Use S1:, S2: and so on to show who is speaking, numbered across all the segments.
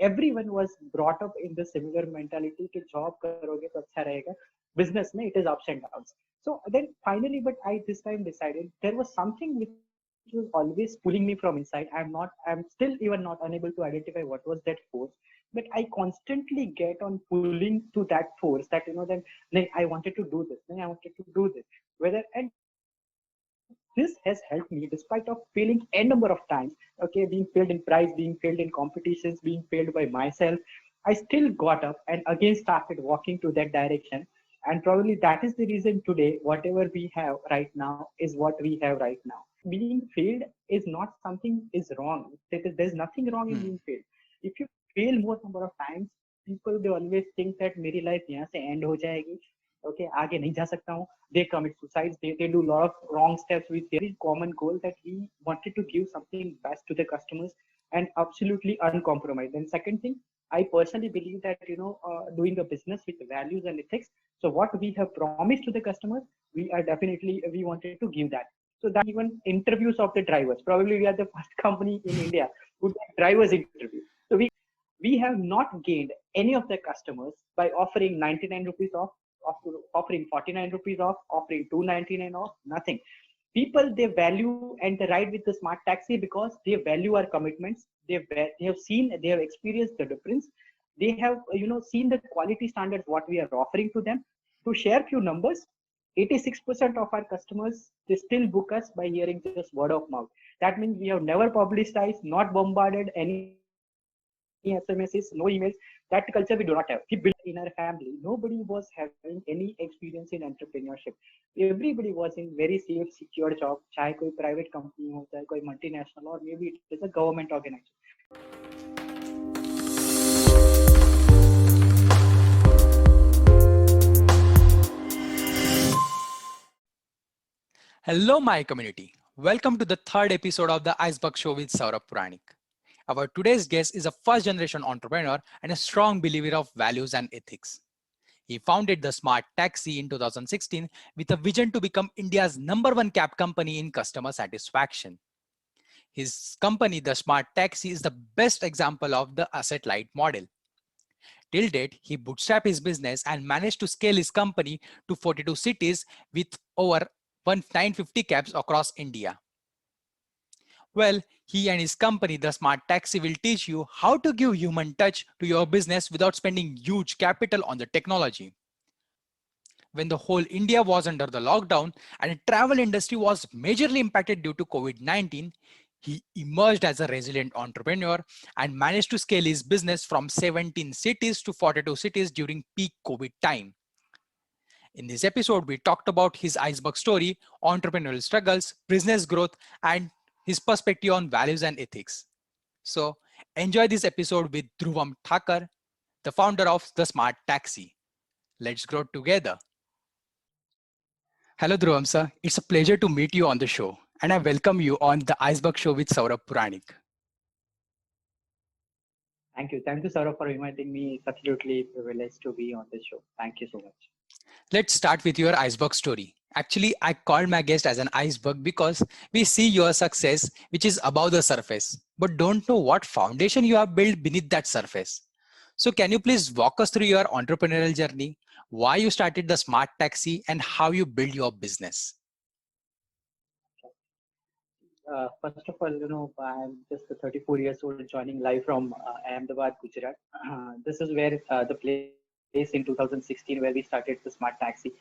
S1: everyone was brought up in the similar mentality कि job करोगे तो अच्छा रहेगा. Business में it is ups and downs. So then finally, but I this time decided there was something which was always pulling me from inside. I'm still even not unable to identify what was that force. But I constantly get on pulling to that force that, then like, I wanted to do this, then I wanted to do this. And this has helped me despite of failing n number of times. Okay, being failed in prize, being failed in competitions, being failed by myself. I still got up and again started walking to that direction. And probably that is the reason today, whatever we have right now is what we have right now. Being failed is not something is wrong. There's nothing wrong in being failed. If you fail more number of times, people they always think that मेरी life यहाँ से end हो जाएगी. Okay, आगे नहीं जा सकता हूँ. They commit suicides. They do a lot of wrong steps with very common goal that we wanted to give something best to the customers and absolutely uncompromised. And second thing, I personally believe that doing a business with values and ethics. So what we have promised to the customers, we wanted to give that. So that even interviews of the drivers. Probably we are the first company in India who did drivers interview. So we have not gained any of the customers by offering 99 rupees off, offering 49 rupees off, offering 299 off, nothing. People they value and they ride with the smart taxi because they value our commitments. They have seen, they have experienced the difference. They have seen the quality standards what we are offering to them. To share few numbers, 86% of our customers they still book us by hearing just word of mouth. That means we have never publicized, not bombarded any SMSs, no emails. That culture we do not have. We built in our family. Nobody was having any experience in entrepreneurship. Everybody was in very safe, secure job. चाहे कोई private company हो, चाहे कोई multinational, or maybe it is a government organization.
S2: Hello, my community. Welcome to the third episode of the Iceberg Show with Saurabh Puranik. Our today's guest is a first generation entrepreneur and a strong believer of values and ethics. He founded the Smart Taxi in 2016 with a vision to become India's #1 cab company in customer satisfaction. His company, the Smart Taxi, is the best example of the asset-light model. Till date, he bootstrapped his business and managed to scale his company to 42 cities with over 950 cabs across India. Well, he and his company, the Smart Taxi, will teach you how to give human touch to your business without spending huge capital on the technology. When the whole India was under the lockdown and the travel industry was majorly impacted due to COVID-19, he emerged as a resilient entrepreneur and managed to scale his business from 17 cities to 42 cities during peak COVID time. In this episode, we talked about his iceberg story, entrepreneurial struggles, business growth, and his perspective on values and ethics. So enjoy this episode with Dhruvam Thakur, the founder of the Smart Taxi. Let's grow together. Hello, Dhruvam sir. It's a pleasure to meet you on the show, and I welcome you on the Iceberg Show with Saurabh Puranik.
S1: Thank you. Thank you, Saurabh, for inviting me. It's absolutely privileged to be on this show. Thank you so much.
S2: Let's start with your iceberg story. Actually, I called my guest as an iceberg because we see your success, which is above the surface, but don't know what foundation you have built beneath that surface. So can you please walk us through your entrepreneurial journey, why you started the Smart Taxi and how you build your business?
S1: First of all, I'm just a 34 years old joining live from Ahmedabad, Gujarat. This is where the place in 2016 where we started the Smart Taxi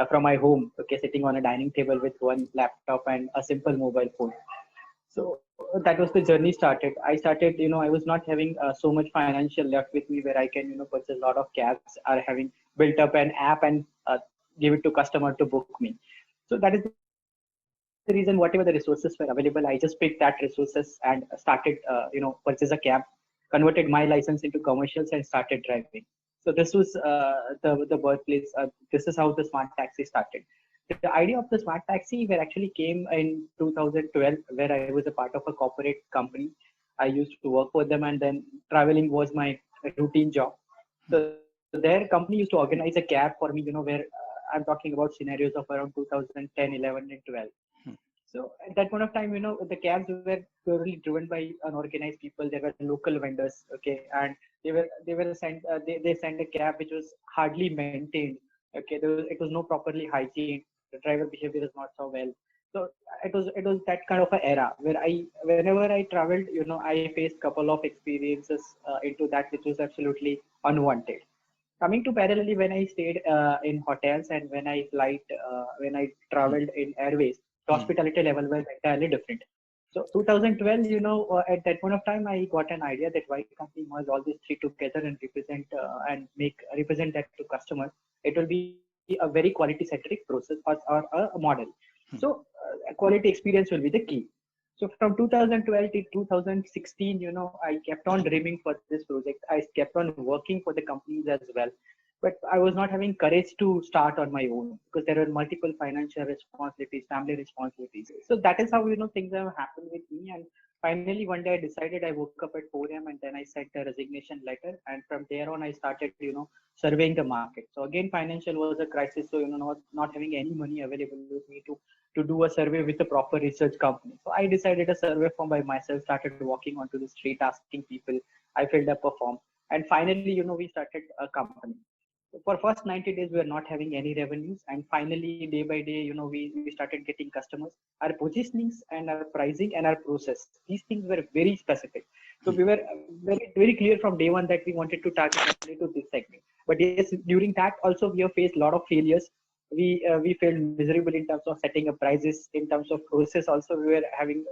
S1: from my home, okay, sitting on a dining table with one laptop and a simple mobile phone. So that was the journey started. I started, I was not having so much financial left with me where I can, purchase a lot of cabs or having built up an app and give it to customer to book me. So that is the reason whatever the resources were available, I just picked that resources and started, purchase a cab, converted my license into commercials and started driving. So this was the birthplace. This is how the Smart Taxi started. The idea of the Smart Taxi where actually came in 2012, where I was a part of a corporate company. I used to work for them, and then traveling was my routine job. So their company used to organize a cab for me, where I'm talking about scenarios of around 2010, 11, and 12. So at that point of time, the cabs were purely driven by unorganized people. They were local vendors, okay, and they were sent they sent a cab which was hardly maintained. Okay, it was no properly hygiene. The driver behavior is not so well. So it was that kind of an era where whenever I traveled, I faced couple of experiences into that which was absolutely unwanted. Coming to parallelly, when I stayed in hotels and when I traveled in airways, the
S2: Hmm.
S1: hospitality level was entirely different. So 2012, at that point of time, I got an idea that why can't we merge all these three together and represent that to customers. It will be a very quality centric process or a model.
S2: Hmm.
S1: So quality experience will be the key. So from 2012 to 2016, I kept on dreaming for this project. I kept on working for the companies as well, but I was not having courage to start on my own because there were multiple financial responsibilities, family responsibilities. So that is how things have happened with me. And finally, one day I decided. I woke up at 4 a.m. and then I sent a resignation letter. And from there on, I started, surveying the market. So again, financial was a crisis. So not having any money available with me to do a survey with a proper research company. So I decided a survey form by myself, started walking onto the street, asking people. I filled up a form. And finally, we started a company. So for first 90 days, we were not having any revenues. And finally, day by day, we started getting customers. Our positionings and our pricing and our process, these things were very specific. So we were very clear from day one that we wanted to target only to this segment. But yes, during that also we have faced a lot of failures. We failed miserable in terms of setting up prices. In terms of process also we were having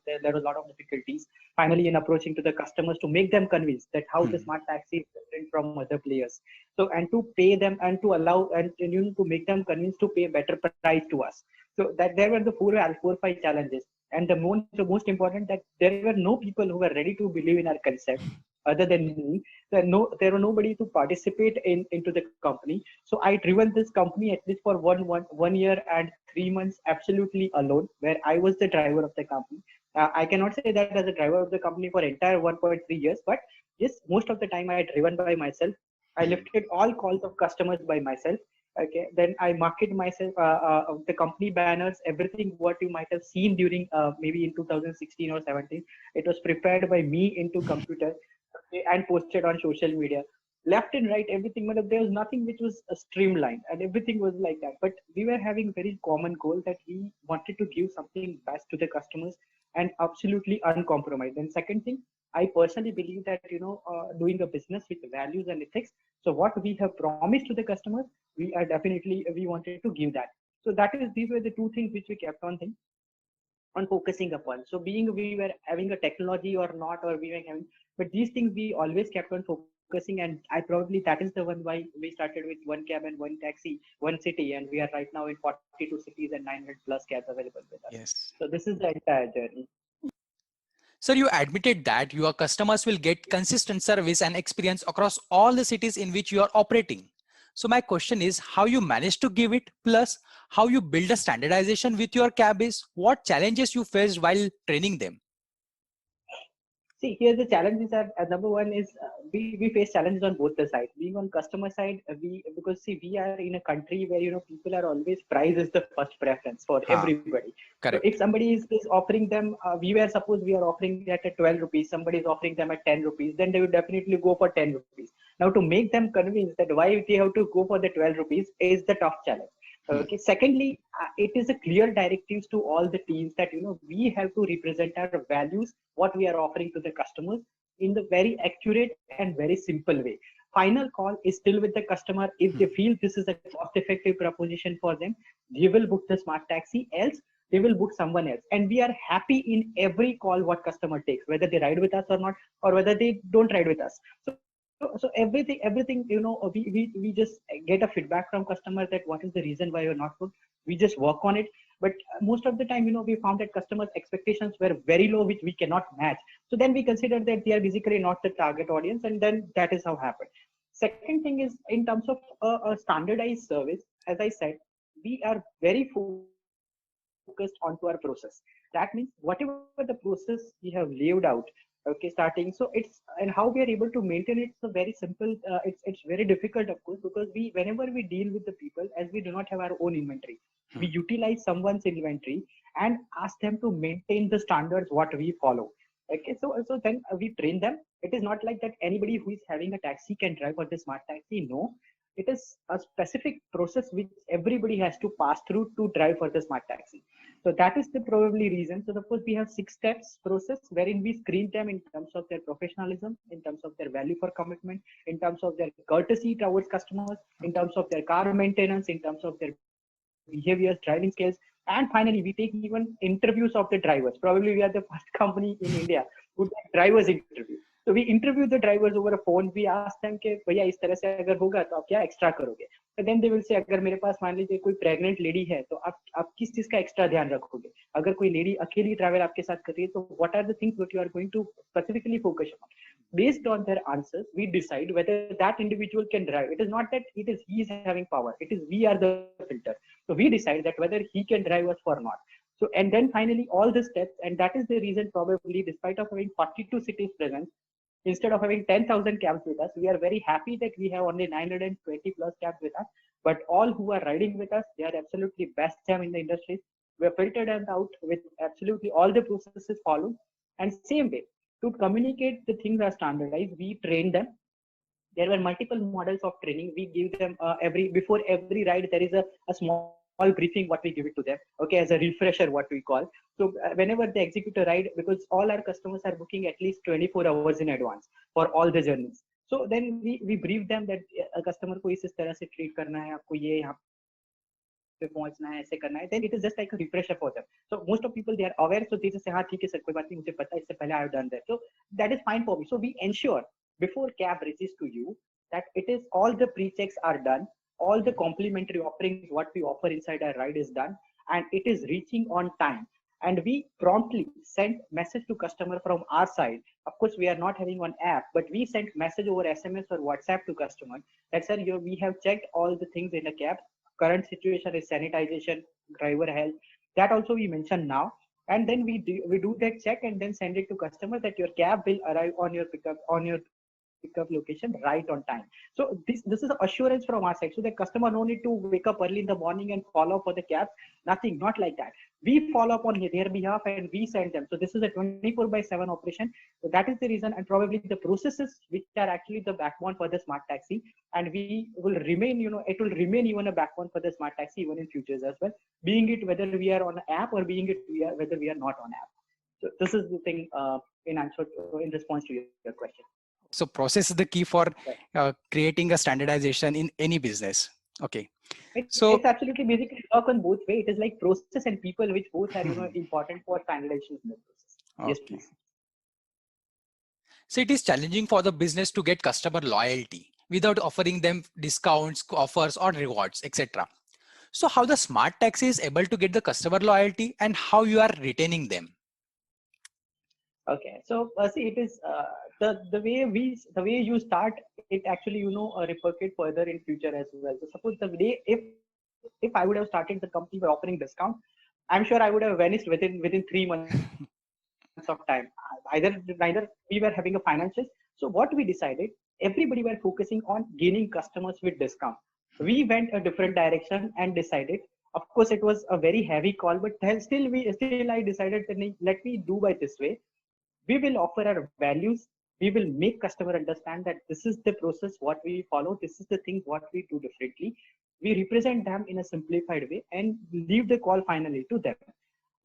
S1: there was a lot of difficulties finally in approaching to the customers to make them convinced that how the
S2: Hmm.
S1: smart taxi is different from other players. So and to pay them and to allow and to make them convinced to pay better price to us. So that there were the four five challenges. And the most important that there were no people who were ready to believe in our concept other than me. There were nobody to participate into the company. So I driven this company at least for 1 year and 3 months absolutely alone, where I was the driver of the company. I cannot say that as a driver of the company for entire 1.3 years, but yes, most of the time I had driven by myself. I
S2: Hmm.
S1: lifted all calls of customers by myself. Okay, then I market myself, the company banners, everything what you might have seen during maybe in 2016 or 17. It was prepared by me into computer, okay, and posted on social media left and right everything, but there was nothing which was streamlined and everything was like that. But we were having very common goal that we wanted to give something best to the customers and absolutely uncompromised. And second thing, I personally believe that doing a business with values and ethics, so what we have promised to the customers, we wanted to give that. So these were the two things which we kept on focusing upon. So being we were having a technology or not, or we were having, but these things we always kept on focusing. And I probably that is the one why we started with one cab and one taxi, one city, and we are right now in 42 cities and 900 plus cabs available with us.
S2: Yes.
S1: So this is the entire journey.
S2: Sir, you admitted that your customers will get consistent service and experience across all the cities in which you are operating. So my question is how you manage to give it, plus how you build a standardization with your cabbies, what challenges you faced while training them.
S1: See, here the challenges are number one is we face challenges on both the sides. Being on customer side, we because see we are in a country where people are always price is the first preference for
S2: Ha,
S1: everybody. So if
S2: correct.
S1: somebody is offering them, we are offering that at 12 rupees, somebody is offering them at 10 rupees, then they would definitely go for 10 rupees. Now to make them convinced that why they have to go for the 12 rupees is the tough challenge.
S2: Hmm.
S1: Okay. Secondly, it is a clear directives to all the teams that we have to represent our values, what we are offering to the customers in the very accurate and very simple way. Final call is still with the customer. If they
S2: Hmm.
S1: feel this is a cost-effective proposition for them, they will book the smart taxi. Else, they will book someone else. And we are happy in every call what customer takes, whether they ride with us or not, or whether they don't ride with us. So everything, we just get a feedback from customer that what is the reason why you're not good. We just work on it. But most of the time, we found that customers' expectations were very low, which we cannot match. So then we consider that they are basically not the target audience, and then that is how happened. Second thing is in terms of a standardized service. As I said, we are very focused onto our process. That means whatever the process we have laid out, okay, starting. So it's and how we are able to maintain it. It's a very simple. It's very difficult, of course, because whenever we deal with the people, as we do not have our own inventory, We utilize someone's inventory and ask them to maintain the standards what we follow. Okay, so then we train them. It is not like that anybody who is having a taxi can drive for the smart taxi. No, it is a specific process which everybody has to pass through to drive for the smart taxi. So that is the probably reason. So suppose we have 6 steps process wherein we screen them in terms of their professionalism, in terms of their value for commitment, in terms of their courtesy towards customers, in terms of their car maintenance, in terms of their behaviors, driving skills, and finally we take even interviews of the drivers. Probably we are the first company in India who take drivers interview. So we interview the drivers over a phone. We ask them कि भैया इस तरह से अगर होगा तो आप क्या एक्स्ट्रा करोगे. So then they will say अगर मेरे पास मान लीजिए कोई प्रेग्नेंट लेडी है तो आप किस चीज का एक्स्ट्रा ध्यान रखोगे. अगर कोई लेडी अकेली ट्रैवल आपके साथ कर रही है तो what are the things that you are going to specifically focus on. Based on their answers, we decide whether that individual can drive. It is not that it is he is having power. It is we are the filter. So we decide that whether he can drive us or not. So and then finally all the steps, and that is the reason probably despite of having 42 cities present, instead of having 10,000 cabs with us, we are very happy that we have only 920 plus cabs with us. But all who are riding with us, they are absolutely best jam in the industry. We are filtered and out with absolutely all the processes followed. And same way, to communicate the things are standardized, we train them. There were multiple models of training. We give them before every ride, there is a small briefing what we give it to them, okay, as a refresher what we call. So whenever they execute a ride, because all our customers are booking at least 24 hours in advance for all the journeys, so then we brief them that a customer को इस तरह से treat करना है, आपको ये यहाँ पे पहुंचना है, ऐसे करना है. Then it is just like a refresher for them. So most of people, they are aware, so they just say हाँ ठीक है सर कोई बात नहीं, मुझे पता है, इससे पहले I have done that. So that is fine for me. So we ensure before cab reaches to you that it is all the pre-checks are done, all the complimentary offerings what we offer inside our ride is done, and it is reaching on time. And we promptly send message to customer from our side. Of course, we are not having one app, but we send message over SMS or WhatsApp to customer that sir, we have checked all the things in the cab. Current situation is sanitization, driver health. That also we mention now. And then we do that check and then send it to customer that your cab will arrive on your pickup location right on time. So this is assurance from our side, so the customer no need to wake up early in the morning and follow up for the cab. Nothing, not like that. We follow up on their behalf and we send them. So this is a 24/7 operation. So that is the reason, and probably the processes which are actually the backbone for the smart taxi, and we will remain, it will remain even a backbone for the smart taxi even in futures as well, being it whether we are on an app or being it whether we are not on app. So this is the thing in response to your question.
S2: So process is the key for creating a standardization in any business. Okay.
S1: It's absolutely basically work on both ways. It is like process and people, which both are important for standardization in the process. Okay. Yes, please.
S2: So it is challenging for the business to get customer loyalty without offering them discounts, offers, or rewards, etc. So how the smart taxi is able to get the customer loyalty and how you are retaining them?
S1: Okay, so see, it is the way you start, it actually repercute further in future as well. So suppose the day if I would have started the company by offering discount, I'm sure I would have vanished within 3 months of time. Neither we were having a financials. So what we decided, everybody were focusing on gaining customers with discount. We went a different direction and decided. Of course, it was a very heavy call, but still I decided that let me do by this way. We will offer our values. We will make customer understand that this is the process what we follow. This is the thing what we do differently. We represent them in a simplified way and leave the call finally to them.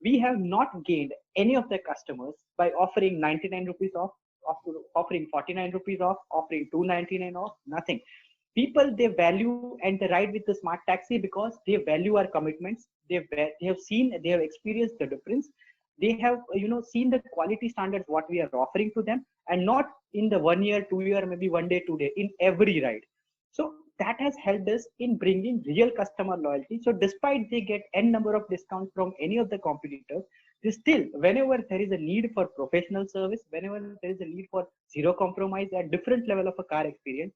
S1: We have not gained any of the customers by offering 99 rupees off, offering 49 rupees off, offering 299 off, nothing. People, they value and they ride with the smart taxi because they value our commitments. They have experienced the difference. They have seen the quality standards what we are offering to them, and not in the 1 year, 2 year, maybe 1 day, 2 day, in every ride. So that has helped us in bringing real customer loyalty. So despite they get n number of discounts from any of the competitors, they still, whenever there is a need for professional service, whenever there is a need for zero compromise at different level of a car experience,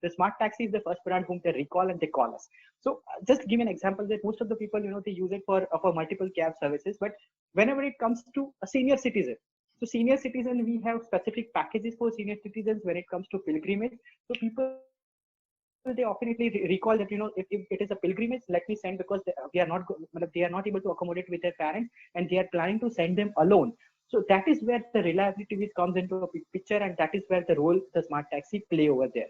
S1: the smart taxi is the first brand whom they recall and they call us. So just give an example that most of the people, they use it for multiple cab services. But whenever it comes to a senior citizen, so senior citizen, we have specific packages for senior citizens when it comes to pilgrimage. So people they often recall that, if it is a pilgrimage, let me send, because they are not able to accommodate with their parents and they are planning to send them alone. So that is where the reliability which comes into a picture, and that is where the role the smart taxi play over there.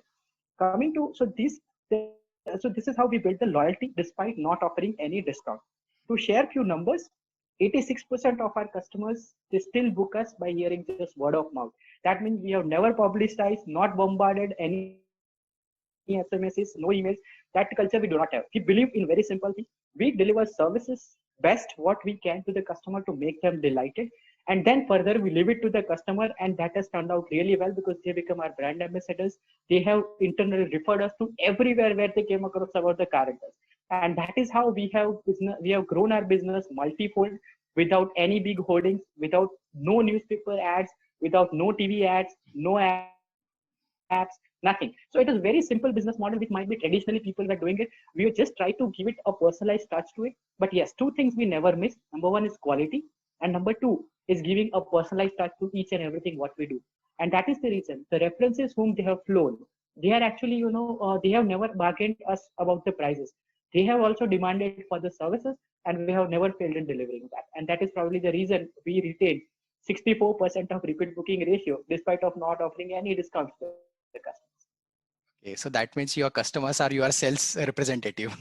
S1: Coming to, so this is how we build the loyalty despite not offering any discount. To share few numbers, 86% of our customers, they still book us by hearing just word of mouth. That means we have never publicized, not bombarded any SMSs, no emails. That culture we do not have. We believe in very simple thing. We deliver services best what we can to the customer to make them delighted. And then further, we leave it to the customer, and that has turned out really well because they become our brand ambassadors. They have internally referred us to everywhere where they came across about the characters. And that is how we have grown our business multifold, without any big holdings, without no newspaper ads, without no TV ads, no apps, nothing. So it is very simple business model, which might be traditionally people were doing it. We just try to give it a personalized touch to it. But yes, two things we never miss. Number one is quality, and number two is giving a personalized touch to each and everything what we do. And that is the reason the references whom they have flown, they are actually, they have never bargained us about the prices. They have also demanded for the services, and we have never failed in delivering that. And that is probably the reason we retain 64% of repeat booking ratio, despite of not offering any discounts to the customers.
S2: Okay, so that means your customers are your sales representative.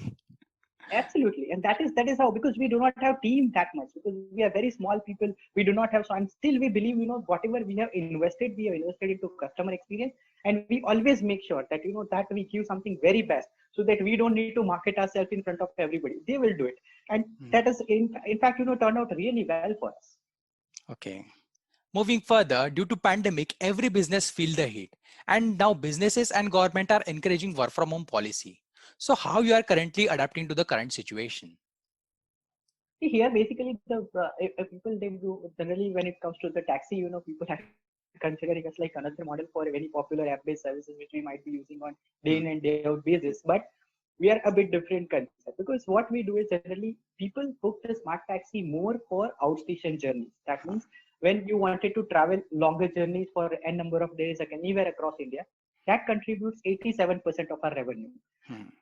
S1: Absolutely, and that is how, because we do not have team that much, because we are very small people. We do not have, so and still we believe, whatever we have invested into customer experience, and we always make sure that, that we give something very best, so that we don't need to market ourselves in front of everybody. They will do it, and that is in fact, turned out really well for us.
S2: Okay. Moving further, due to pandemic, every business feel the heat. And now businesses and government are encouraging work from home policy. So how you are currently adapting to the current situation?
S1: See, here basically if people, they do generally, when it comes to the taxi, people are considering us like another model for a very popular app-based services which we might be using on day in and day out basis. But we are a bit different concept, because what we do is generally people book the smart taxi more for outstation journeys. That means when you wanted to travel longer journeys for n number of days, like anywhere across India, that contributes 87% of our revenue.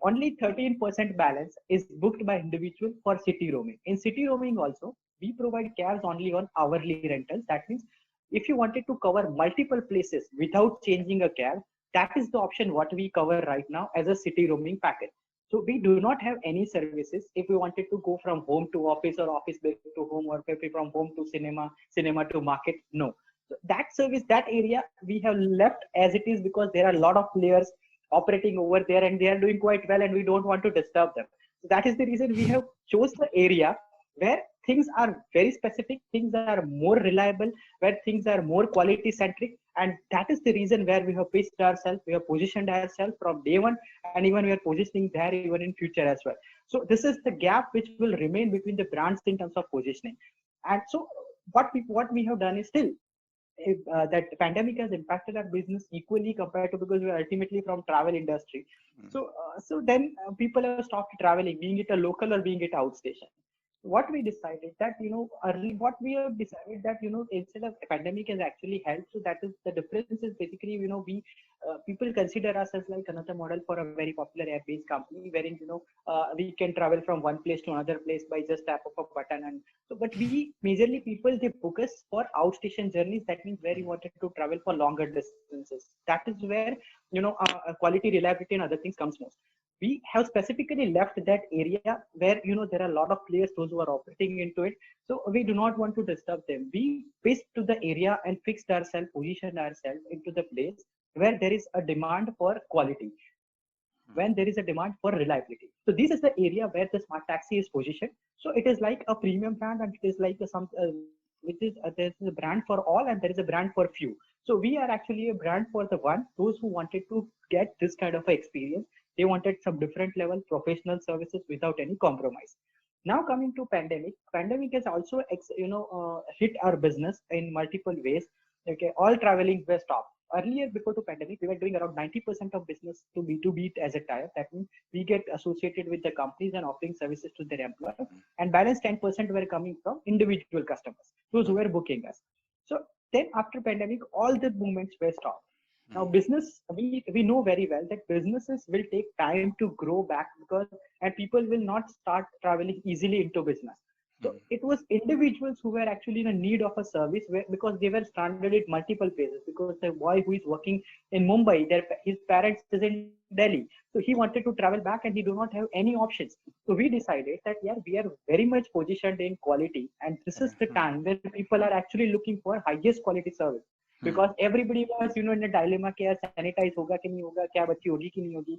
S1: Only 13% balance is booked by individual for city roaming. In city roaming also, we provide cabs only on hourly rentals. That means if you wanted to cover multiple places without changing a cab, that is the option what we cover right now as a city roaming package. So we do not have any services if we wanted to go from home to office, or office back to home, or maybe from home to cinema to market. No. So that service, that area we have left as it is, because there are a lot of players operating over there and they are doing quite well, and we don't want to disturb them. So that is the reason we have chose the area where things are very specific, things are more reliable, where things are more quality centric. And that is the reason where we have pitched ourselves, we have positioned ourselves from day one, and even we are positioning there even in future as well. So this is the gap which will remain between the brands in terms of positioning. And so what we have done is still, that pandemic has impacted our business equally, compared to, because we are ultimately from travel industry. So then people have stopped traveling, being it a local or being it outstation. What we decided that, early, what we have decided that, instead of pandemic has actually helped. So that is the difference is basically, we people consider us as like another model for a very popular app-based company, wherein, we can travel from one place to another place by just tap of a button. And so, but we majorly people, they focus for outstation journeys. That means where you wanted to travel for longer distances. That is where, quality, reliability, and other things comes most. We have specifically left that area where, there are a lot of players, those who are operating into it. So we do not want to disturb them. We pitched to the area and fixed ourselves, positioned ourselves into the place where there is a demand for quality, when there is a demand for reliability. So this is the area where the smart taxi is positioned. So it is like a premium brand, and it is like which is there's a brand for all, and there is a brand for few. So we are actually a brand for the one, those who wanted to get this kind of experience. They wanted some different level professional services without any compromise. Now coming to pandemic has also hit our business in multiple ways. Okay, all traveling were stopped. Earlier, before the pandemic, we were doing around 90% of business to B2B as a tie-up. That means we get associated with the companies and offering services to their employees, and balance 10% were coming from individual customers, those who were booking us. So then after pandemic, all the movements were stopped. Now, business, we know very well that businesses will take time to grow back because, and people will not start traveling easily into business. So it was individuals who were actually in a need of a service because they were stranded at multiple places. Because the boy who is working in Mumbai, his parents is in Delhi, so he wanted to travel back and he do not have any options. So we decided that yeah, we are very much positioned in quality, and this is the time where people are actually looking for highest quality service. Because everybody was in a dilemma कि यार sanitize होगा कि नहीं होगा, क्या बच्ची होगी कि नहीं होगी.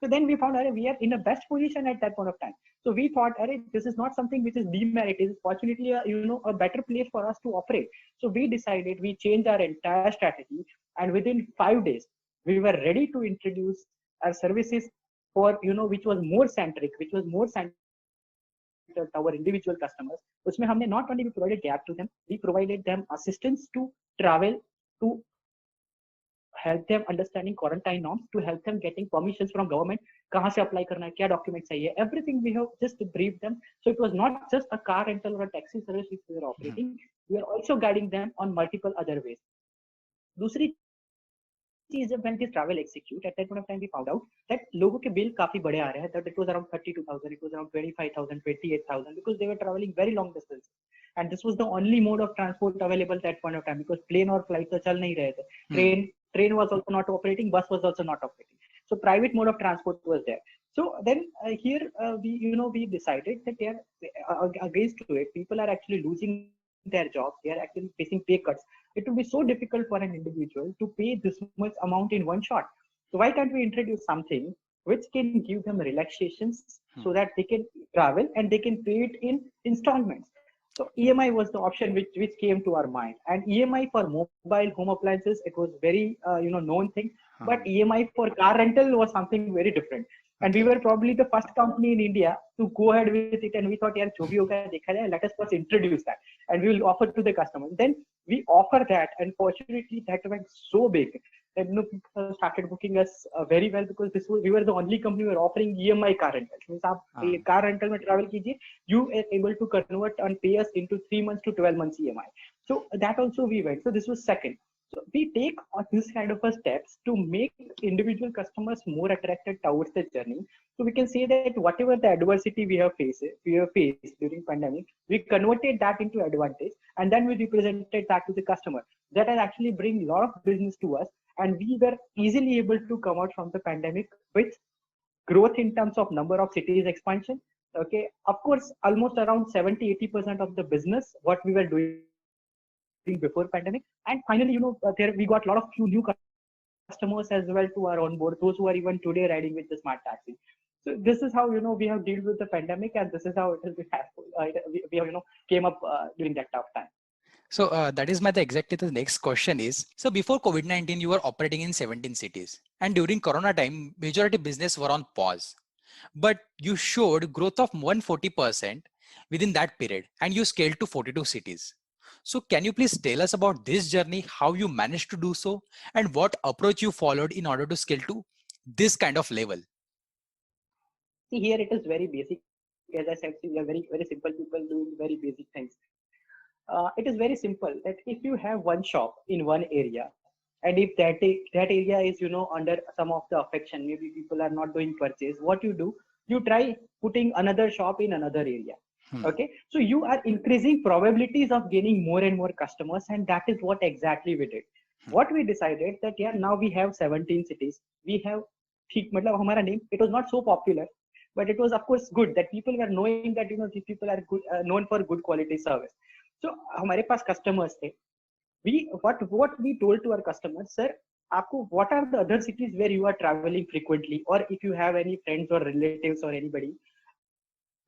S1: So then we found we are in a best position at that point of time. So we thought, this is not something which is demerit. It is fortunately a better place for us to operate. So we decided, we changed our entire strategy, and within 5 days we were ready to introduce our services for which was more centric, to our individual customers. उसमें हमने not only provided gap to them, we provided them assistance to travel, to help them understanding quarantine norms, to help them getting permissions from government, कहाँ से apply करना है, क्या documents चाहिए, everything we have just briefed them. So it was not just a car rental or a taxi service which we were operating, we are also guiding them on multiple other ways. दूसरी चीज जब when this travel execute, at that point of time we found out that लोगों के bill काफी बड़े आ रहे हैं. That it was around 32,000, it was around 25,000, 28,000, because they were traveling very long distance, and this was the only mode of transport available at that point of time, because plane or flight तो चल नहीं रहे थे. Train was also not operating, bus was also not operating. So private mode of transport was there. So then here we decided that they are against to it. People are actually losing their jobs. They are actually facing pay cuts. It will be so difficult for an individual to pay this much amount in one shot. So why can't we introduce something which can give them relaxations so that they can travel and they can pay it in installments? So EMI was the option which came to our mind, and EMI for mobile home appliances, it was very known thing, but EMI for car rental was something very different. And we were probably the first company in India to go ahead with it, and we thought, यार जो भी होगा देखा जाए, let us first introduce that, and we will offer to the customer. Then we offer that, and fortunately that went so big that people started booking us very well, because we were the only company who were offering EMI car rental. Means आप car rental में travel कीजिए, you are able to convert and pay us into 3 months to 12 months EMI. So that also we went. So this was second. So we take this kind of steps to make individual customers more attracted towards the journey. So we can say that whatever the adversity we have faced during pandemic, we converted that into advantage, and then we represented that to the customer. That has actually bring a lot of business to us, and we were easily able to come out from the pandemic with growth in terms of number of cities expansion. Okay, of course, almost around 70-80% of the business what we were doing before pandemic, and finally there we got a lot of few new customers as well to our on board, those who are even today riding with the smart taxi. So this is how we have dealt with the pandemic, and this is how it has been we have came up during that tough time.
S2: So that is exactly the next question is, so before COVID-19 you were operating in 17 cities, and during Corona time majority business were on pause, but you showed growth of 140% within that period, and you scaled to 42 cities. So can you please tell us about this journey, how you managed to do so, and what approach you followed in order to scale to this kind of level?
S1: See, here it is very basic. As I said, we are very, very simple people doing very basic things. It is very simple that if you have one shop in one area, and if that area is under some of the affection, maybe people are not doing purchase, what you do, you try putting another shop in another area. Okay, so you are increasing probabilities of gaining more and more customers, and that is what exactly we did. What we decided that now we have 17 cities, we have hamara name, it was not so popular, but it was of course good that people were knowing that these people are good, known for good quality service. So हमारे पास customers थे. What we told to our customers, sir, what are the other cities where you are traveling frequently, or if you have any friends or relatives or anybody,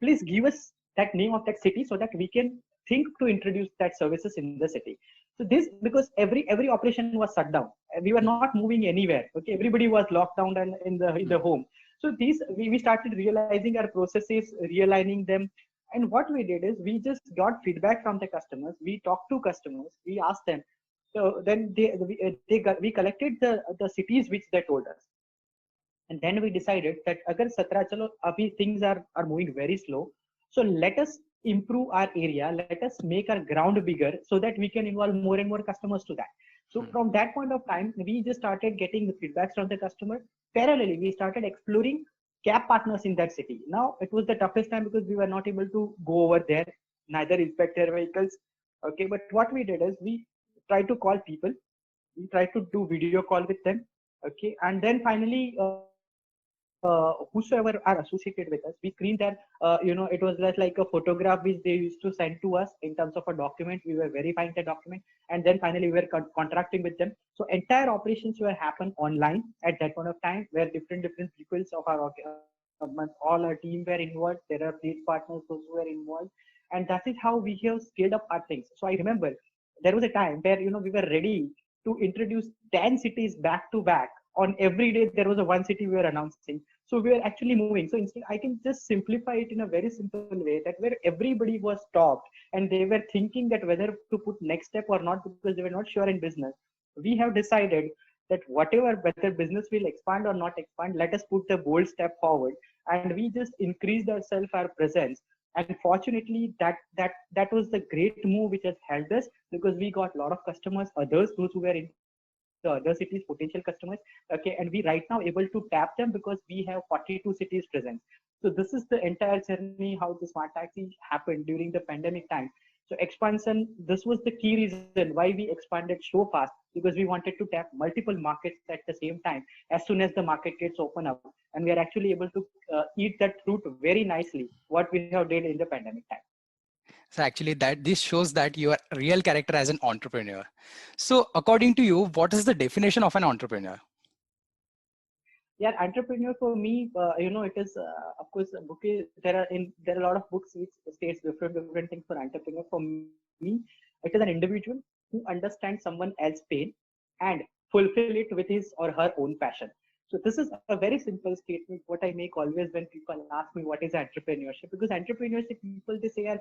S1: please give us that name of that city so that we can think to introduce that services in the city. So this, because every operation was shut down, we were not moving anywhere. Okay, everybody was locked down and in the home. So these we started realizing our processes, realigning them. And what we did is we just got feedback from the customers. We talked to customers. We asked them. So then we collected the cities which they told us. And then we decided that agar 17 chalo abhi things are moving very slow. So let us improve our area. Let us make our ground bigger so that we can involve more and more customers to that. So from that point of time, we just started getting the feedbacks from the customer. Parallelly, we started exploring cab partners in that city. Now it was the toughest time because we were not able to go over there, neither inspect their vehicles. Okay, but what we did is we tried to call people, we tried to do video call with them. Okay, and then finally, whosoever are associated with us, we screened their, it was just like a photograph which they used to send to us in terms of a document. We were verifying the document, and then finally we were contracting with them. So entire operations were happen online at that point of time, where different peoples of our all our team were involved. There are fleet partners those who were involved, and that is how we have scaled up our things. So I remember there was a time where we were ready to introduce 10 cities back to back. On every day there was a one city we were announcing. So we were actually moving. So instead, I can just simplify it in a very simple way, that where everybody was stopped and they were thinking that whether to put next step or not, because they were not sure in business. We have decided that whether business will expand or not expand, let us put the bold step forward. And we just increased ourselves, our presence. And fortunately, that was the great move which has helped us, because we got a lot of customers, others, those who were in the other cities, potential customers. Okay, and we right now able to tap them because we have 42 cities present. So this is the entire journey how the smart taxi happened during the pandemic time. So expansion, this was the key reason why we expanded so fast, because we wanted to tap multiple markets at the same time as soon as the market gets open up, and we are actually able to eat that fruit very nicely, what we have did in the pandemic time.
S2: So actually that this shows that you are a real character as an entrepreneur. So according to you, what is the definition of an entrepreneur?
S1: Yeah, entrepreneur for me, it is of course a book is, there are a lot of books which states different things for entrepreneur. For me, it is an individual who understands someone else's pain and fulfill it with his or her own passion. So this is a very simple statement what I make always when people ask me what is entrepreneurship, because entrepreneurship, people they say यार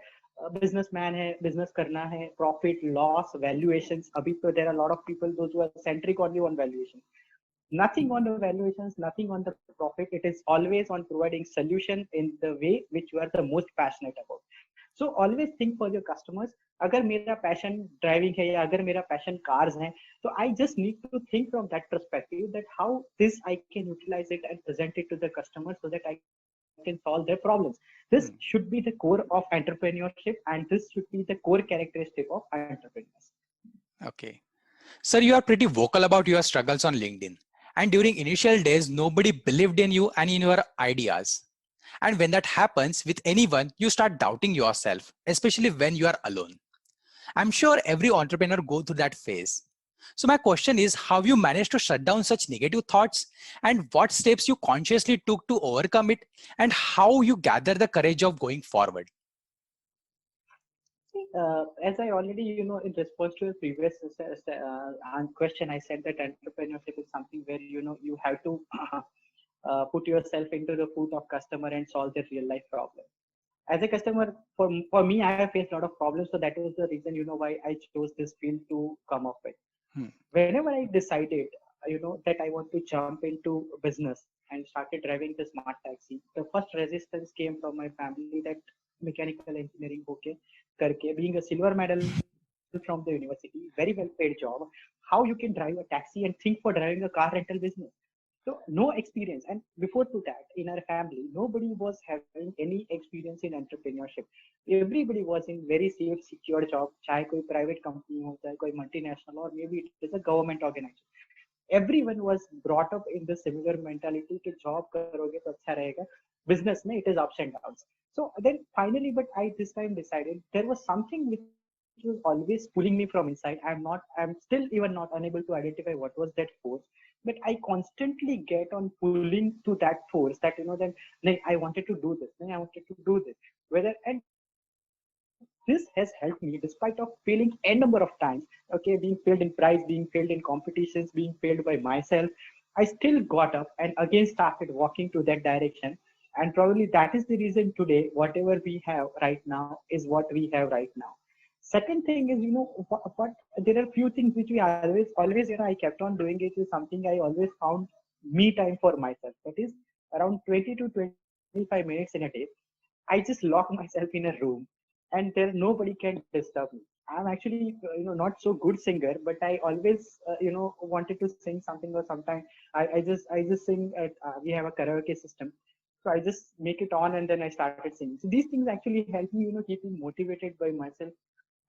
S1: businessman है, business करना है, profit loss valuations. अभी तो there are a lot of people those who are centric only on valuation, nothing on the valuations, nothing on the profit. It is always on providing solution in the way which you are the most passionate about. So always think for your customers. अगर मेरा passion driving है या अगर मेरा passion cars है, so I just need to think from that perspective, that how this I can utilize it and present it to the customers so that I can solve their problems. This should be the core of entrepreneurship, and this should be the core characteristic of entrepreneurs.
S2: Okay. Sir, you are pretty vocal about your struggles on LinkedIn. And during initial days, nobody believed in you and in your ideas. And when that happens with anyone, you start doubting yourself, especially when you are alone. I'm sure every entrepreneur go through that phase. So my question is, how you managed to shut down such negative thoughts, and what steps you consciously took to overcome it, and how you gather the courage of going forward?
S1: As I already, in response to a previous question, I said that entrepreneurship is something where you have to put yourself into the foot of customer and solve their real life problem. As a customer, for me, I have faced a lot of problems, so that was the reason why I chose this field to come up with. Whenever I decided that I want to jump into business and started driving the smart taxi, the first resistance came from my family that mechanical engineering करके, being a silver medal from the university, very well paid job, how you can drive a taxi and think for driving a car rental business? So no experience. And before to that, in our family, nobody was having any experience in entrepreneurship. Everybody was in very safe, secure job, चाहे कोई private company हो, चाहे कोई multinational, or maybe it is a government organization. Everyone was brought up in the similar mentality कि job करोगे तो अच्छा रहेगा. Business में it is ups and downs. So then finally, but I this time decided there was something which was always pulling me from inside. I'm still even not unable to identify what was that force, but I constantly get on pulling to that force, that then like, I wanted to do this, then I wanted to do this, whether, and this has helped me despite of failing n number of times. Okay, being failed in prize, being failed in competitions, being failed by myself, I still got up and again started walking to that direction. And probably that is the reason today whatever we have right now is what we have right now. Second thing is, what there are few things which we always, I kept on doing it, is something I always found me time for myself. That is around 20 to 25 minutes in a day. I just lock myself in a room, and there nobody can disturb me. I'm actually, not so good singer, but I always, wanted to sing something or sometime I just sing at, we have a karaoke system. So I just make it on and then I started singing. So these things actually help me, keeping motivated by myself.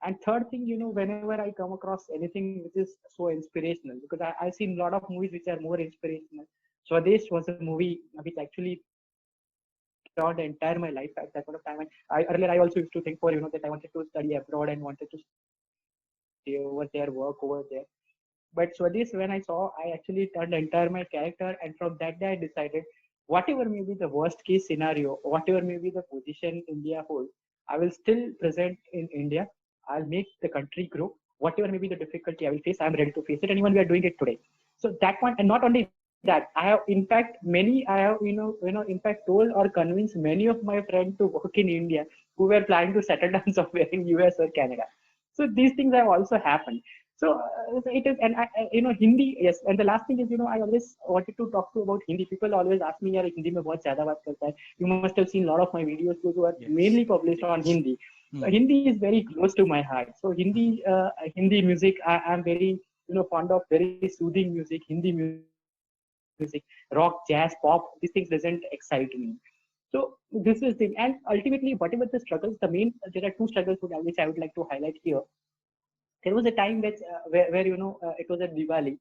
S1: And third thing, whenever I come across anything which is so inspirational, because I've seen a lot of movies which are more inspirational. Swadesh was a movie which actually turned entire my life at that point of time. And earlier I also used to think for, that I wanted to study abroad and wanted to stay over there, work over there. But Swadesh, when I saw, I actually turned entire my character. And from that day, I decided whatever may be the worst case scenario, whatever may be the position India holds, I will still present in India. I'll make the country grow. Whatever may be the difficulty I will face, I'm ready to face it. And even we are doing it today. So that point, and not only that, I have, in fact, in fact, told or convinced many of my friends to work in India who were planning to settle down somewhere in US or Canada. So these things have also happened. So it is, and Hindi, yes. And the last thing is, I always wanted to talk to about Hindi. People always ask me, "यार Hindi में बहुत ज़्यादा बात करता है." You must have seen a lot of my videos, those who are
S2: Yes.
S1: mainly published on
S2: Yes.
S1: Hindi. Hindi is very close to my heart. So Hindi music, I'm very, fond of very soothing music, Hindi music, rock, jazz, pop. These things doesn't excite me. So this is the thing. And ultimately, whatever the struggles, there are two struggles which I would like to highlight here. There was a time where it was at Diwali,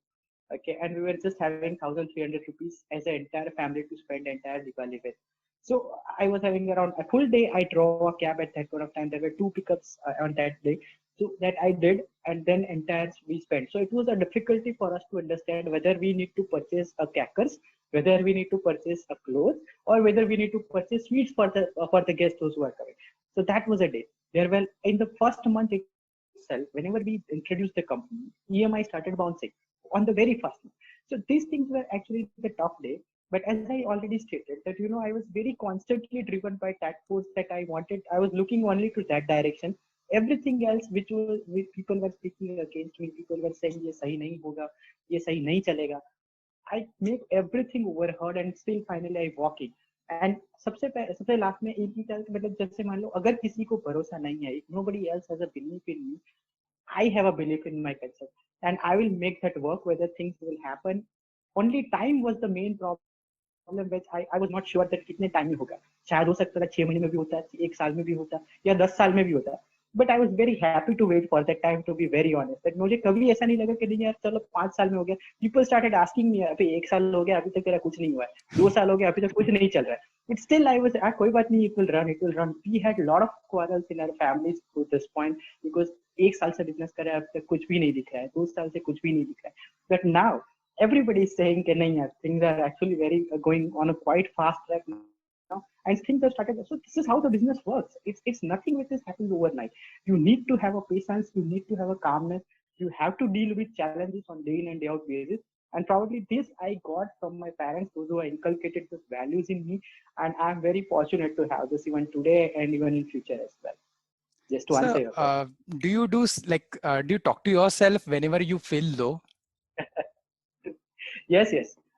S1: okay, and we were just having 1,300 rupees as an entire family to spend entire Diwali with. So I was having around a full day. I drove a cab at that point of time. There were two pickups on that day, so that I did, and then entire we spent. So it was a difficulty for us to understand whether we need to purchase a crackers, whether we need to purchase a clothes, or whether we need to purchase sweets for the guests those who are coming. So that was a day. There were, in the first month itself, whenever we introduced the company, EMI started bouncing on the very first month. So these things were actually the tough day. But as I already stated that, I was very constantly driven by that force that I was looking only to that direction. Everything else which people were speaking against me, people were saying ये सही नहीं होगा, ये सही नहीं चलेगा. I make everything overheard and still finally I walk in. And सबसे last में एक ही चल, मतलब जैसे मान लो अगर किसी को भरोसा नहीं है, if nobody else has a belief in me, I have a belief in my concept and I will make that work whether things will happen. Only time was the main problem which I was not sure that कितने time में होगा. शायद हो सकता था 6 महीने में भी होता, एक साल में भी होता, या 10 साल में भी होता. But I was very happy to wait for that time, to be very honest. That मुझे कभी ऐसा नहीं लगा कि नहीं यार चलो 5 साल में हो गया. People started asking me, अभी 1 साल हो गया अभी तक तेरा कुछ नहीं हुआ है, 2 साल हो गया अभी तक कुछ नहीं चल रहा है. But still I was, कोई बात नहीं, it will run, it will run. We had a lot of quarrels in our families to this point because 1 साल से बिजनेस कर रहा है, अब तक कुछ भी नहीं दिख रहा है, 2 साल से कुछ भी नहीं दिख रहा है. But now everybody is saying कि नहीं यार, things are actually very going on a quite fast track now, and things have started. So this is how the business works. It's nothing which is happening overnight. You need to have a patience, you need to have a calmness, you have to deal with challenges on day in and day out basis. And probably this I got from my parents, those who inculcated those values in me, and I'm very fortunate to have this even today and even in future as well. Just to answer
S2: So,
S1: your question.
S2: do you do you talk to yourself whenever you feel low?
S1: Yes,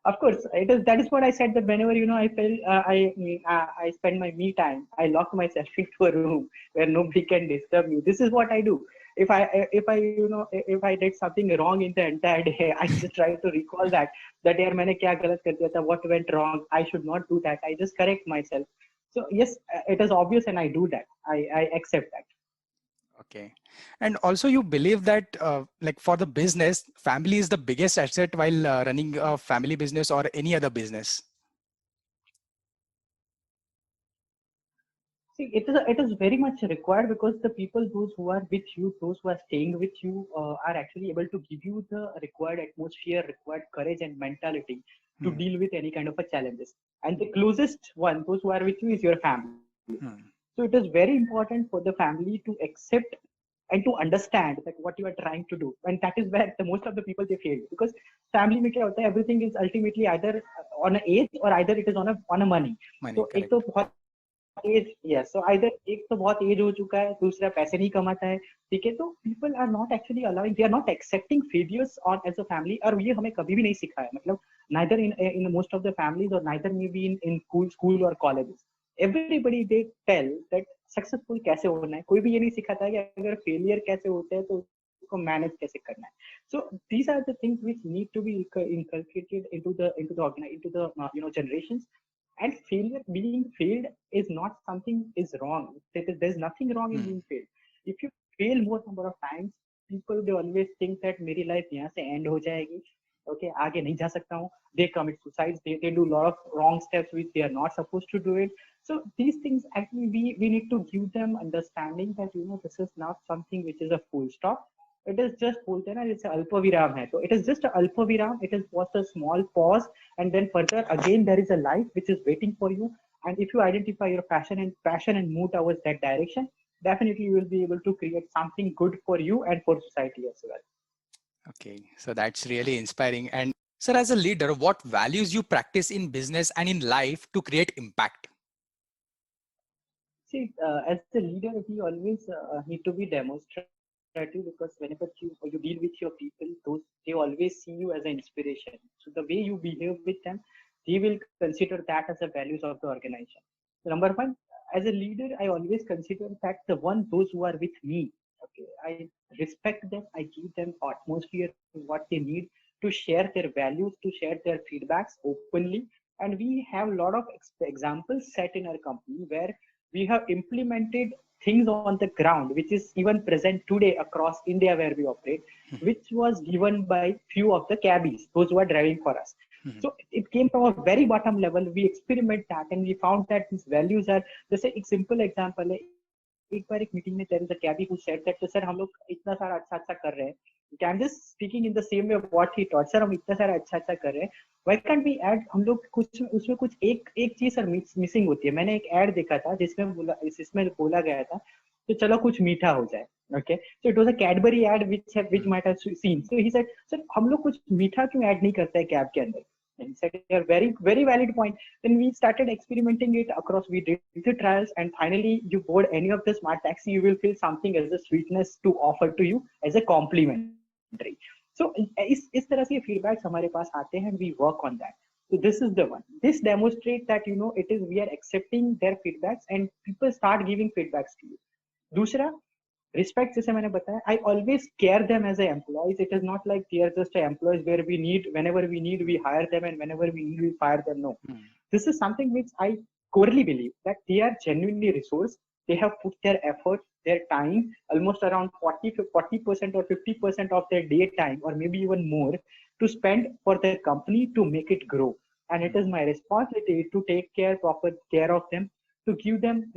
S1: of course. It is, that is what I said, that whenever I feel I spend my me time, I lock myself into a room where nobody can disturb me. This is what I do. If I did something wrong in the entire day, I just try to recall that यार मैंने क्या गलत कर दिया था, what went wrong, I should not do that. I just correct myself. So yes, it is obvious and I do that. I accept that.
S2: Okay. And also you believe that like for the business, family is the biggest asset while running a family business or any other business.
S1: See, it is very much required because the people, those who are with you, those who are staying with you, are actually able to give you the required atmosphere, required courage and mentality to
S2: Hmm.
S1: deal with any kind of a challenges. And the closest one, those who are with you, is your family.
S2: Hmm.
S1: So it is very important for the family to accept and to understand that what you are trying to do. And that is where the most of the people they fail, because family में क्या होता है, everything is ultimately either on a age or either it is on a money.
S2: Money,
S1: तो एक तो
S2: correct.
S1: बहुत as, yes, so either एक तो बहुत एज हो चुका है, दूसरा पैसे नहीं कमाता है, ठीक है. तो people are not actually allowing, they are not accepting failures on as a family. और ये हमें कभी भी नहीं सिखाया, मतलब neither in most of the families और neither maybe in school और colleges. everybody they tell that successful कैसे होना है, कोई भी ये नहीं सिखाता है कि अगर फेलियर कैसे होते हैं तो उसको मैनेज कैसे करना है. So these are the things which need to be inculcated into the generations. And failure, being failed is not something is wrong. There's nothing wrong in being failed. If you fail more number of times, people they always think that मेरी life यहाँ से and हो जाएगी, okay, आगे नहीं जा सकता हूँ. They commit suicides. They do a lot of wrong steps which they are not supposed to do it. So these things actually we need to give them understanding that this is not something which is a full stop. It is just बोलते हैं ना जैसे अल्प विराम है, तो it is just a अल्प विराम. It is just a small pause, and then further again there is a life which is waiting for you. And if you identify your passion and move towards that direction, definitely you will be able to create something good for you and for society as well.
S2: Okay, so that's really inspiring. And sir, as a leader, what values you practice in business and in life to create impact?
S1: See, as a leader, we always need to be demonstrative, because whenever you deal with your people, those they always see you as an inspiration. So the way you behave with them, they will consider that as the values of the organization. So number one, as a leader, I always consider that those who are with me, okay, I respect them, I give them atmosphere, what they need to share their values, to share their feedbacks openly. And we have a lot of examples set in our company where we have implemented things on the ground which is even present today across India where we operate, which was given by few of the cabbies, those who are driving for us. So it came from a very bottom level. We experiment that and we found that these values are, जैसे एक simple example है, एक बार एक meeting में there is a cabbie who said that sir हम लोग इतना सारा अच्छा अच्छा कर रहे हैं. I'm just speaking in the same way of what he taught. Sir हम इतना सारा अच्छा अच्छा कर रहे हैं, why can't we add, हम लोग कुछ उसमें कुछ एक चीज सर मिसिंग होती है. मैंने एक एड देखा था जिसमें बोला गया था तो चलो कुछ मीठा हो जाए. Okay, so it was a Cadbury ad which might have seen. So he said, sir हम लोग कुछ मीठा क्यों ऐड नहीं करते हैं कैब के अंदर. And he said, a very very valid point. Then we started experimenting it across. We did the trials, and finally you board any of the smart taxi, you will feel something as a sweetness to offer to you as a complimentary. So इस तरह से feedbacks हमारे पास आते हैं and we work on that. So this is the one. This demonstrates that it is we are accepting their feedbacks and people start giving feedbacks to you. दूसरा, respect, जैसे मैंने बताया, I always care them as a employees. It is not like they are just employees where we need, whenever we need we hire them and whenever we need we fire them. No, this is something which I corely believe that they are genuinely resource. They have put their effort, their time, almost around 40% or 50% of their day time, or maybe even more, to spend for their company to make it grow. And it is my responsibility to take proper care of them, to give them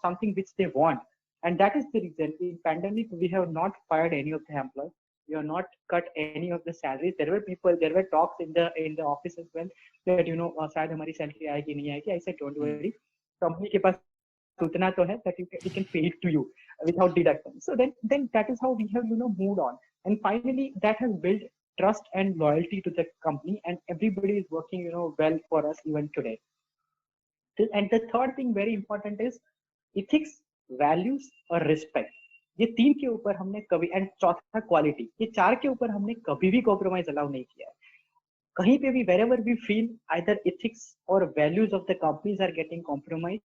S1: something which they want. And that is the reason in pandemic we have not fired any of the employees. We have not cut any of the salaries. There were talks in the office as well that शायद हमारी salary आएगी नहीं आएगी. I said don't worry, company के पास उतना तो है that we can pay it to you without deduction. So then that is how we have moved on, and finally that has built trust and loyalty to the company, and everybody is working well for us even today. And the third thing very important is ethics, values और respect. ये तीन के ऊपर हमने कभी, and चौथा quality, ये चार के ऊपर हमने कभी भी कॉम्प्रोमाइज अलाउ नहीं किया है. कहीं पे भी wherever we feel either ethics or values of the companies are getting compromised,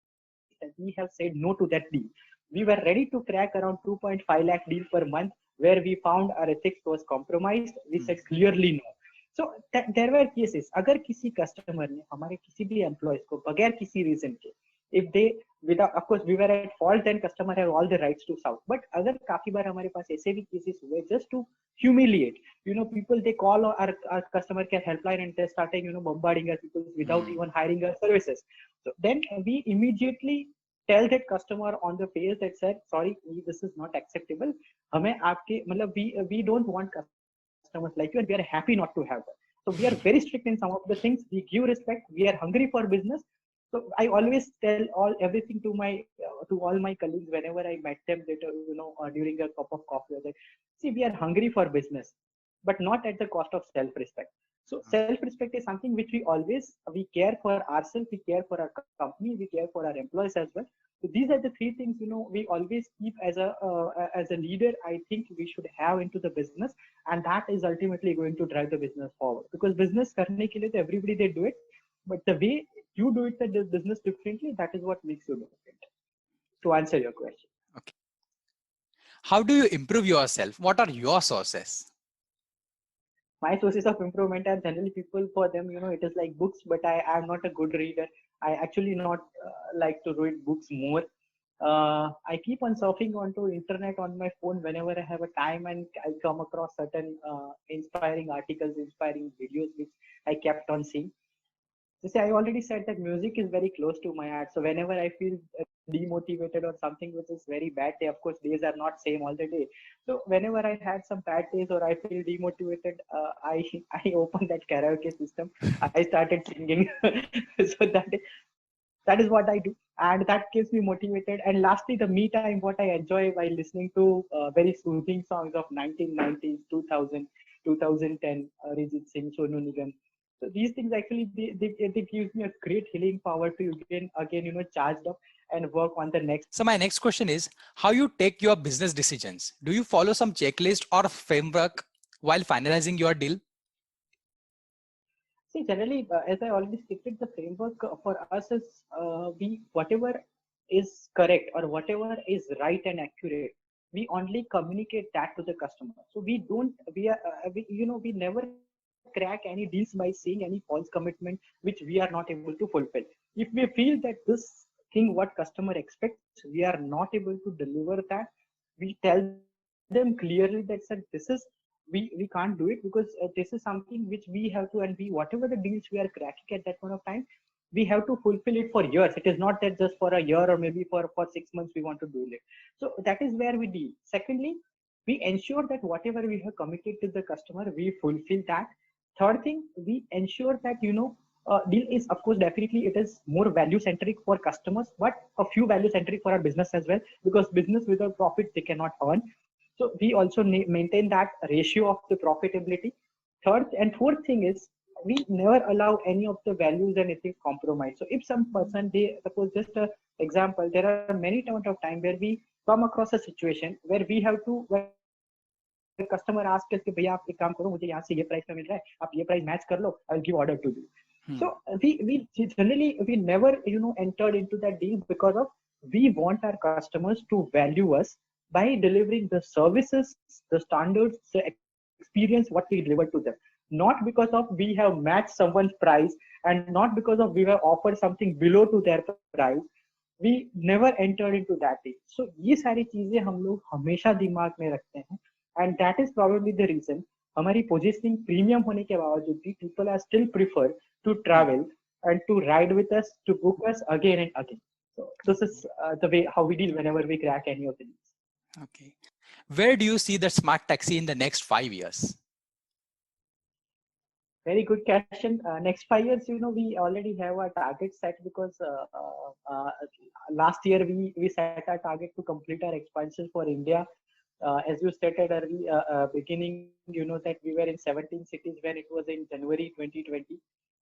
S1: we have said no to that deal. We were ready to crack around 2.5 lakh deal per month where we found our ethics was compromised. We said clearly no. So there were cases, अगर किसी customer ने हमारे किसी भी employees को बगैर किसी reason के, if they without, of course we were at fault, then customer have all the rights to shout. But अगर काफी बार हमारे पास ऐसे भी cases हुए just to humiliate, people they call our customer care helpline and they started bombarding our people without even hiring our services. So then we immediately tell that customer on the face that said sorry, this is not acceptable. हमें आपके मतलब we don't want customers like you and we are happy not to have them. So we are very strict in some of the things. We give respect. We are hungry for business. So I always tell everything to all my colleagues whenever I met them that during a cup of coffee. Like, see, we are hungry for business, but not at the cost of self-respect. So self-respect is something which we care for ourselves, we care for our company, we care for our employees as well. So these are the three things we always keep as a leader. I think we should have into the business, and that is ultimately going to drive the business forward. Because business करने के लिए तो everybody they do it, but the way you do it the business differently, that is what makes you different. To answer your question.
S2: Okay. How do you improve yourself? What are your sources?
S1: My sources of improvement are generally people, for them, it is like books, but I am not a good reader. I actually not like to read books more. I keep on surfing onto internet on my phone whenever I have a time, and I come across certain inspiring articles, inspiring videos which I kept on seeing. So see, I already said that music is very close to my heart. So whenever I feel demotivated or something which is very bad day, of course days are not same all the day. So whenever I had some bad days or I feel demotivated, I I open that karaoke system. I started singing. So that is what I do, and that keeps me motivated. And lastly, the me time, what I enjoy while listening to very soothing songs of 1990s, 2000, 2010, Arijit Singh, Sonu Nigam. So these things actually they gives me a great healing power to again charged up and work on the next.
S2: So my next question is how you take your business decisions. Do you follow some checklist or framework while finalizing your deal?
S1: See, generally, as I already stated, the framework for us is we whatever is correct or whatever is right and accurate, we only communicate that to the customer. So we don't, we never crack any deals by saying any false commitment which we are not able to fulfill. If we feel that this thing what customer expects, we are not able to deliver that, we tell them clearly that sir, this is we can't do it because this is something which we have to, and we whatever the deals we are cracking at that point of time, we have to fulfill it for years. It is not that just for a year or maybe for 6 months we want to do it. So that is where we deal. Secondly, we ensure that whatever we have committed to the customer, we fulfill that. Third thing, we ensure that deal is, of course, definitely it is more value centric for customers, but a few value centric for our business as well, because business without profit they cannot earn. So we also maintain that ratio of the profitability. Third and fourth thing is we never allow any of the values and ethics compromise. So if some person, they suppose, just a example, there are many amount of time where we come across a situation where we have to, where customer asks us कि भैया आप एक काम करो, मुझे यहाँ से ये प्राइस में मिल रहा है, आप ये प्राइस मैच कर लो, I will give order to you. So we generally we never entered into that deal because of we want our customers to value us by delivering the services, the standards, the experience what we deliver to them. Not because of we have matched someone's price, and not because of we have offered something below to their price. We never entered into that deal. So ये सारी चीजें हम लोग हमेशा दिमाग में रखते हैं, and that is probably the reason हमारी positioning premium होने के बावजूद भी people are still prefer to travel and to ride with us, to book us again and again. So this is the way how we deal whenever we crack any of the deals.
S2: Okay. Where do you see the smart taxi in the next 5 years?
S1: Very good question. Next 5 years, we already have our target set because last year we set our target to complete our expansion for India. As you stated early beginning, that we were in 17 cities when it was in January 2020,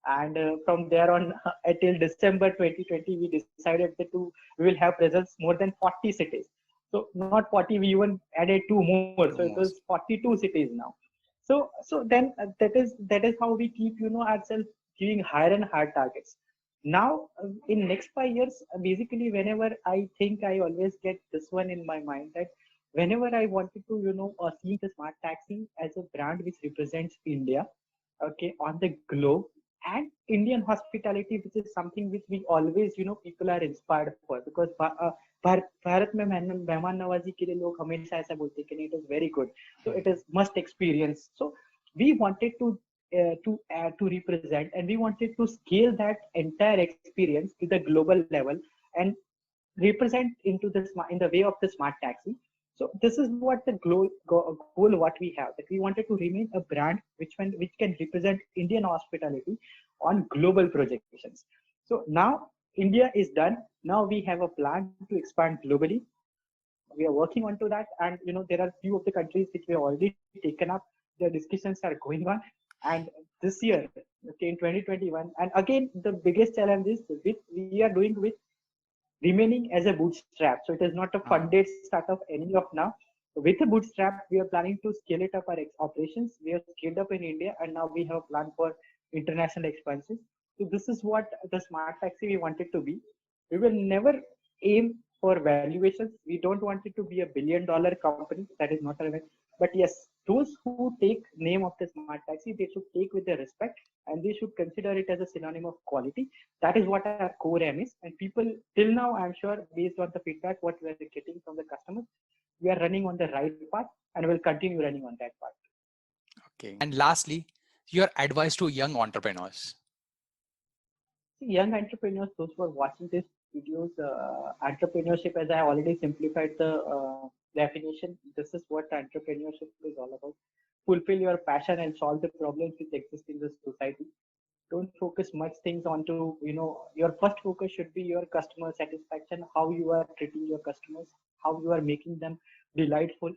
S1: and from there on until December 2020, we decided that we will have presence more than 40 cities. So not 40, we even added two more, so it was 42 cities now. So then that is how we keep ourselves giving higher and higher targets. Now in next 5 years, basically whenever I think, I always get this one in my mind, that whenever I wanted to see the smart taxi as a brand which represents India, okay, on the globe, and Indian hospitality, which is something which we always people are inspired for, because Bharat में मेहमान नवाजी के लिए लोग हमेशा ऐसा बोलते हैं कि it is very good, so it is must experience. So we wanted to represent, and we wanted to scale that entire experience to the global level and represent into in the way of the smart taxi. So this is what the goal what we have, that we wanted to remain a brand which can represent Indian hospitality on global projections. So now India is done. Now we have a plan to expand globally. We are working on to that, and there are few of the countries which we have already taken up. The discussions are going on, and this year, okay, in 2021, and again the biggest challenge is we are doing with remaining as a bootstrap. So it is not a funded startup any of now. With a bootstrap, we are planning to scale it up our operations. We have scaled up in India, and now we have a plan for international expansion. So this is what the smart taxi we wanted to be. We will never aim for valuations. We don't want it to be $1 billion company. That is not relevant. But yes, those who take name of the smart taxi, they should take with the respect, and they should consider it as a synonym of quality. That is what our core aim is. And people till now, I'm sure, based on the feedback what we are getting from the customers, we are running on the right path and will continue running on that path.
S2: Okay. And lastly, your advice to young entrepreneurs.
S1: Young entrepreneurs, those who are watching these videos, entrepreneurship, as I already simplified the definition, this is what entrepreneurship is all about. Fulfill your passion and solve the problems which exist in the society. Don't focus much things onto, your first focus should be your customer satisfaction, how you are treating your customers, how you are making them delightful.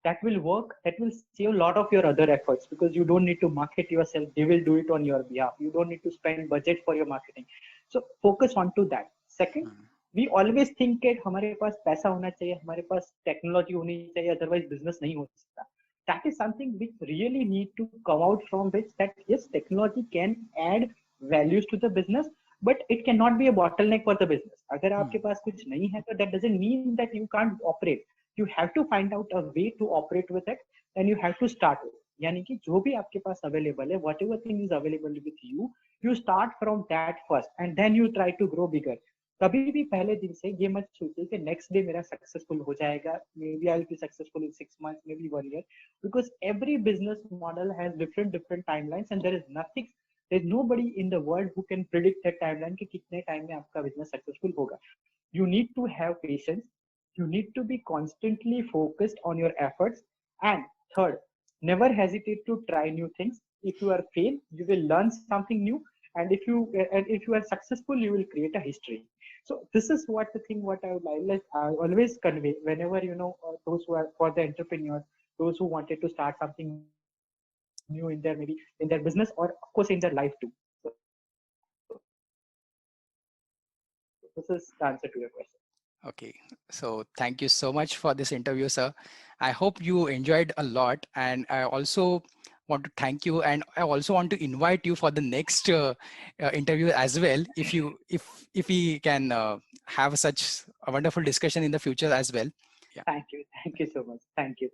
S1: That will work. That will save a lot of your other efforts, because you don't need to market yourself. They will do it on your behalf. You don't need to spend budget for your marketing. So focus on to that. Second, we always think that हमारे पास पैसा होना चाहिए, हमारे पास technology होनी चाहिए, otherwise business नहीं हो सकता. That is something which really need to come out from which, that yes, technology can add values to the business, but it cannot be a bottleneck for the business. अगर आपके पास कुछ नहीं है, तो that doesn't mean that you can't operate. You have to find out a way to operate with it, and you have to start with. यानी कि जो भी आपके पास available है, whatever thing is available with you, you start from that first, and then you try to grow bigger. कभी भी पहले दिन से ये मत सोचिए कि नेक्स्ट डे मेरा सक्सेसफुल हो जाएगा, maybe I will be successful in 6 months, maybe 1 year, because every business model has different timelines, and there is nobody in the world who can predict that timeline कि कितने time में आपका business successful होगा. You need to have patience. You need to be constantly focused on your efforts. And third, never hesitate to try new things. If you are failed, you will learn something new. And if you are successful, you will create a history. So this is what the thing what I would like I always convey whenever those who are for the entrepreneurs, those who wanted to start something new in their maybe in their business, or of course in their life too. So this is the answer to your question.
S2: Okay, so thank you so much for this interview, sir. I hope you enjoyed a lot, and I also want to thank you, and I also want to invite you for the next interview as well. If we can have such a wonderful discussion in the future as well. Yeah.
S1: Thank you so much. Thank you.